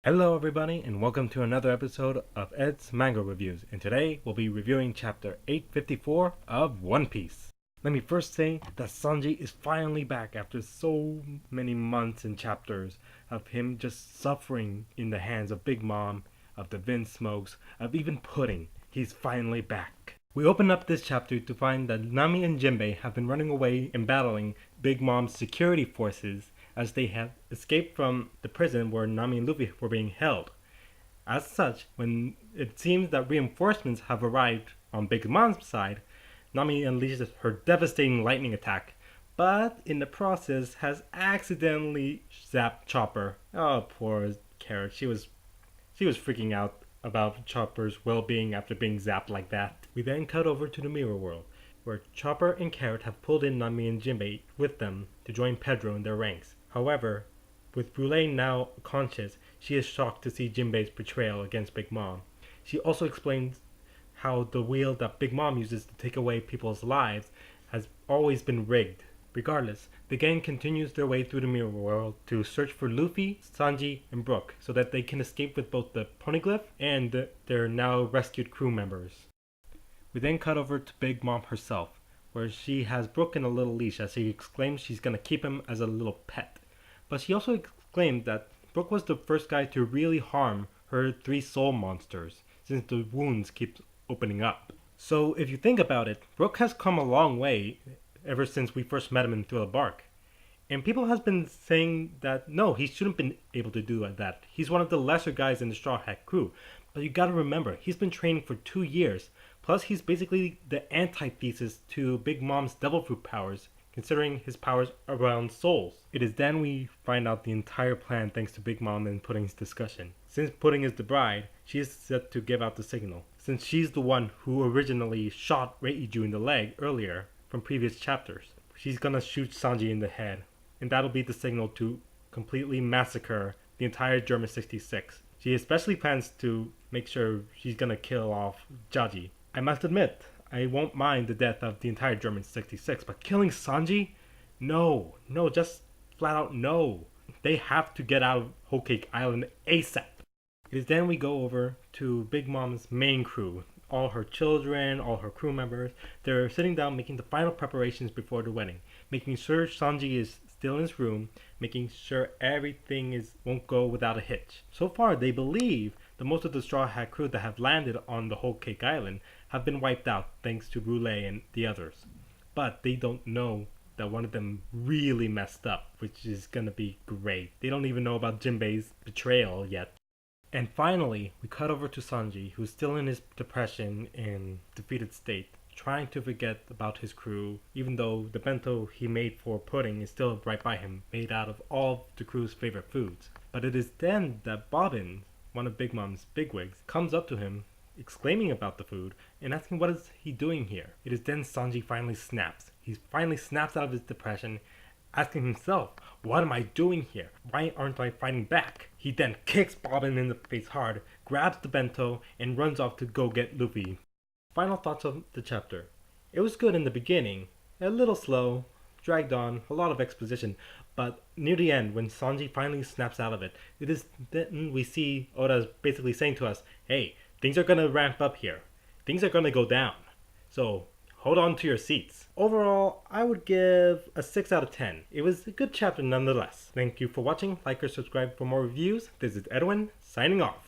Hello everybody and welcome to another episode of Ed's Manga Reviews, and today we'll be reviewing chapter 854 of One Piece. Let me first say that Sanji is finally back after so many months and chapters of him just suffering in the hands of Big Mom, of the Vinsmokes, of even Pudding. He's finally back. We open up this chapter to find that Nami and Jinbei have been running away and battling Big Mom's security forces as they have escaped from the prison where Nami and Luffy were being held. As such, when it seems that reinforcements have arrived on Big Mom's side, Nami unleashes her devastating lightning attack, but in the process has accidentally zapped Chopper. Oh, poor Carrot. She was freaking out about Chopper's well-being after being zapped like that. We then cut over to the mirror world, where Chopper and Carrot have pulled in Nami and Jinbei with them to join Pedro in their ranks. However, with Brule now conscious, she is shocked to see Jinbei's betrayal against Big Mom. She also explains how the wheel that Big Mom uses to take away people's lives has always been rigged. Regardless, the gang continues their way through the mirror world to search for Luffy, Sanji, and Brook so that they can escape with both the Poneglyph and their now rescued crew members. We then cut over to Big Mom herself, where she has Brook in a little leash as she exclaims she's gonna keep him as a little pet. But she also exclaimed that Brook was the first guy to really harm her three soul monsters, since the wounds keep opening up. So if you think about it, Brook has come a long way ever since we first met him in Thriller Bark. And people has been saying that no, he shouldn't been able to do that. He's one of the lesser guys in the Straw Hat crew. But you gotta remember, he's been training for 2 years. Plus, he's basically the antithesis to Big Mom's Devil Fruit powers, considering his powers around souls. It is then we find out the entire plan thanks to Big Mom and Pudding's discussion. Since Pudding is the bride, she is set to give out the signal, since she's the one who originally shot Reiju in the leg earlier from previous chapters. She's gonna shoot Sanji in the head, and that'll be the signal to completely massacre the entire German 66. She especially plans to make sure she's gonna kill off Jaji. I must admit, I won't mind the death of the entire German 66, but killing Sanji? No, just flat out no. They have to get out of Whole Cake Island ASAP. It is then we go over to Big Mom's main crew. All her children, all her crew members, they're sitting down making the final preparations before the wedding, making sure Sanji is still in his room, making sure everything won't go without a hitch. So far, they believe that most of the Straw Hat crew that have landed on the Whole Cake Island have been wiped out thanks to Brule and the others. But they don't know that one of them really messed up, which is gonna be great. They don't even know about Jinbei's betrayal yet. And finally, we cut over to Sanji, who's still in his depression and defeated state, trying to forget about his crew, even though the bento he made for Pudding is still right by him, made out of all the crew's favorite foods. But it is then that Bobbin, one of Big Mom's bigwigs, comes up to him, exclaiming about the food, and asking what is he doing here. It is then Sanji finally snaps. He finally snaps out of his depression, asking himself, what am I doing here? Why aren't I fighting back? He then kicks Bobbin in the face hard, grabs the bento, and runs off to go get Luffy. Final thoughts of the chapter. It was good in the beginning, a little slow, dragged on, a lot of exposition, but near the end, when Sanji finally snaps out of it, it is then we see Oda's basically saying to us, hey, things are gonna ramp up here. Things are gonna go down. So, hold on to your seats. Overall, I would give a 6 out of 10. It was a good chapter nonetheless. Thank you for watching. Like or subscribe for more reviews. This is Edwin, signing off.